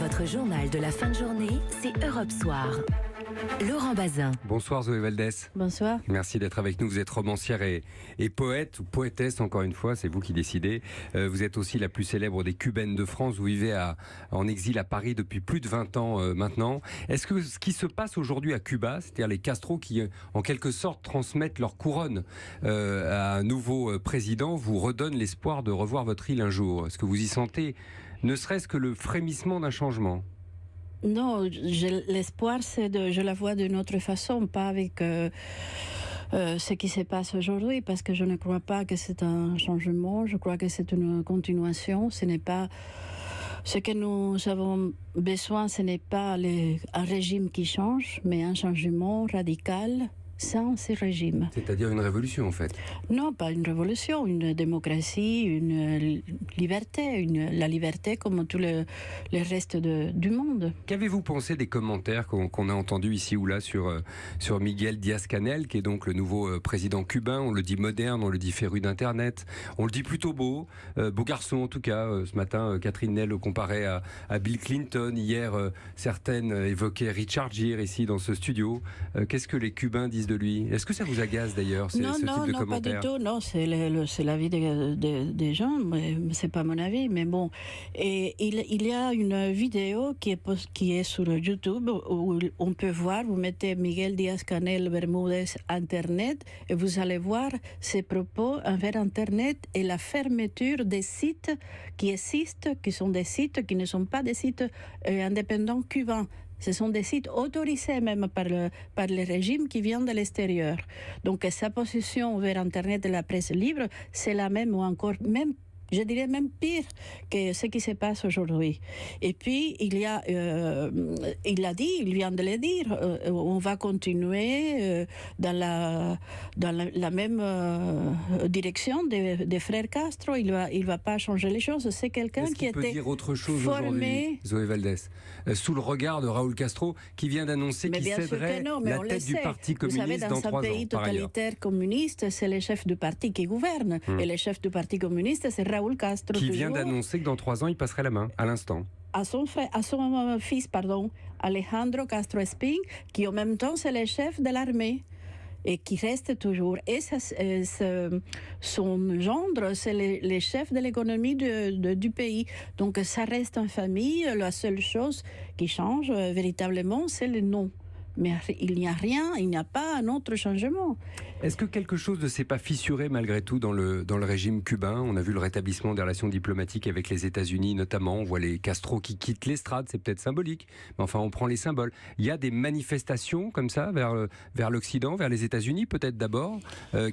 Votre journal de la fin de journée, c'est Europe Soir. Laurent Bazin. Bonsoir Zoé Valdès. Bonsoir. Merci d'être avec nous. Vous êtes romancière et poète, ou poétesse encore une fois, c'est vous qui décidez. Vous êtes aussi la plus célèbre des cubaines de France. Vous vivez en exil à Paris depuis plus de 20 ans maintenant. Est-ce que ce qui se passe aujourd'hui à Cuba, c'est-à-dire les Castro qui en quelque sorte transmettent leur couronne à un nouveau président, vous redonne l'espoir de revoir votre île un jour? Est-ce que vous y sentez ne serait-ce que le frémissement d'un changement? Non, l'espoir, je la vois d'une autre façon, pas avec ce qui se passe aujourd'hui, parce que je ne crois pas que c'est un changement, je crois que c'est une continuation. Ce n'est pas ce que nous avons besoin, ce n'est pas un régime qui change, mais un changement radical sans ce régime. C'est-à-dire une révolution en fait? Non, pas une révolution, une démocratie, une liberté, la liberté comme tout le reste du monde. Qu'avez-vous pensé des commentaires qu'on a entendus ici ou là sur Miguel Díaz-Canel, qui est donc le nouveau président cubain? On le dit moderne, on le dit féru d'Internet, on le dit plutôt beau garçon en tout cas. Ce matin, Catherine Nel le comparait à Bill Clinton. Hier, certaines évoquaient Richard Gere ici dans ce studio. Qu'est-ce que les Cubains disent de lui? Est-ce que ça vous agace d'ailleurs, ce type de commentaires? Non, pas du tout. Non, c'est l'avis des gens, mais c'est pas mon avis. Mais bon, et il y a une vidéo qui est sur YouTube où on peut voir. Vous mettez Miguel Díaz-Canel Bermúdez Internet et vous allez voir ses propos envers Internet et la fermeture des sites qui existent, qui sont des sites qui ne sont pas des sites indépendants cubains. Ce sont des sites autorisés même par le régime qui vient de l'extérieur. Donc sa position vers Internet et la presse libre, c'est la même ou encore même, je dirais même pire que ce qui se passe aujourd'hui. Et puis, il l'a dit, il vient de le dire, on va continuer dans la même direction des frères Castro. Il va pas changer les choses. C'est quelqu'un qui peut était dire autre chose formé. Zoé Valdès, sous le regard de Raúl Castro, qui vient d'annoncer qu'il céderait la tête du parti communiste dans 3 ans. Vous savez, dans un pays totalitaire communiste, c'est le chef du parti qui gouverne. Et le chef du parti communiste, c'est Raúl Castro. Qui vient d'annoncer que dans 3 ans, il passerait la main, à l'instant. À son fils, Alejandro Castro Espín, qui en même temps, c'est le chef de l'armée. Et qui reste toujours. Et son gendre, c'est le chef de l'économie du pays. Donc ça reste en famille. La seule chose qui change véritablement, c'est le nom. Mais il n'y a rien, il n'y a pas un autre changement. Est-ce que quelque chose ne s'est pas fissuré malgré tout dans le régime cubain? On a vu le rétablissement des relations diplomatiques avec les États-Unis notamment. On voit les Castro qui quittent l'estrade, c'est peut-être symbolique, mais enfin on prend les symboles. Il y a des manifestations comme ça vers l'Occident, vers les États-Unis peut-être d'abord,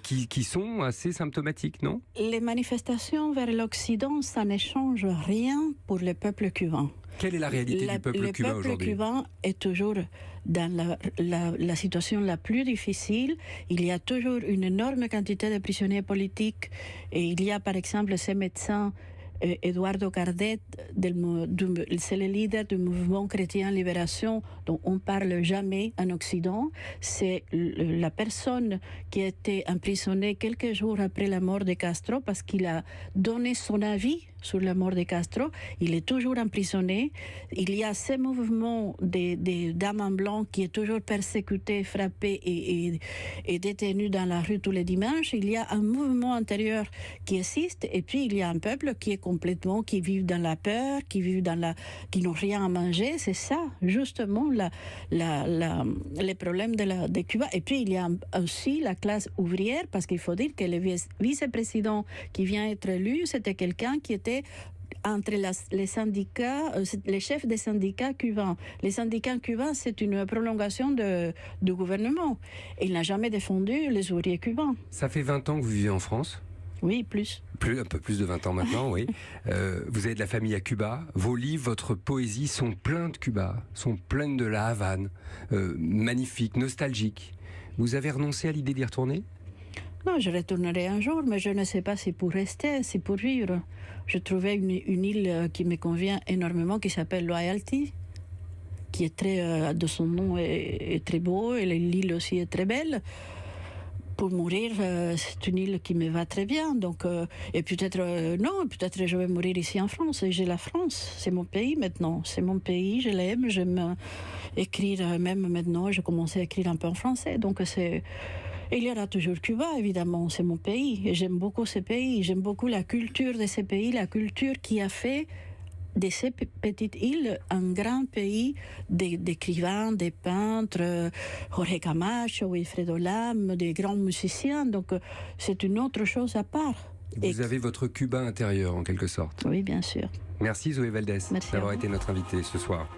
qui sont assez symptomatiques, non? Les manifestations vers l'Occident, ça ne change rien pour le peuple cubain. Quelle est la réalité du peuple cubain aujourd'hui? Le peuple cubain est toujours dans la situation la plus difficile. Il y a toujours une énorme quantité de prisonniers politiques. Et il y a par exemple ces médecins, Eduardo Cardet, c'est le leader du mouvement Chrétien Libération, dont on ne parle jamais en Occident. C'est la personne qui a été emprisonnée quelques jours après la mort de Castro parce qu'il a donné son avis sur la mort de Castro. Il est toujours emprisonné. Il y a ce mouvement des dames en blanc qui est toujours persécuté, frappé et détenu dans la rue tous les dimanches. Il y a un mouvement intérieur qui existe et puis il y a un peuple qui vit dans la peur, qui n'ont rien à manger. C'est ça, justement, les problèmes de Cuba. Et puis, il y a aussi la classe ouvrière, parce qu'il faut dire que le vice-président qui vient être élu, c'était quelqu'un qui était entre les syndicats, les chefs des syndicats cubains. Les syndicats cubains, c'est une prolongation du gouvernement. Il n'a jamais défendu les ouvriers cubains. Ça fait 20 ans que vous vivez en France? Oui, plus. Un peu plus de 20 ans maintenant, oui. Vous avez de la famille à Cuba. Vos livres, votre poésie sont pleins de Cuba, sont pleines de la Havane, magnifiques, nostalgiques. Vous avez renoncé à l'idée d'y retourner? Non, je retournerai un jour, mais je ne sais pas si pour rester, si pour vivre. Je trouvais une île qui me convient énormément, qui s'appelle Loyalty, qui est de son nom est très beau, et l'île aussi est très belle. pour mourir, c'est une île qui me va très bien. Donc, et peut-être, non, peut-être je vais mourir ici en France. Et j'ai la France, c'est mon pays maintenant. C'est mon pays, je l'aime, j'aime écrire, même maintenant, j'ai commencé à écrire un peu en français. Donc, c'est... Et il y aura toujours Cuba, évidemment, c'est mon pays. Et j'aime beaucoup ce pays, j'aime beaucoup la culture de ce pays, la culture qui a fait de ces petites îles un grand pays d'écrivains, des peintres, Jorge Camacho, Wilfredo Lam, des grands musiciens. Donc c'est une autre chose à part. Vous avez votre Cuba intérieur en quelque sorte. Oui, bien sûr. Merci Zoé Valdès d'avoir été notre invitée ce soir.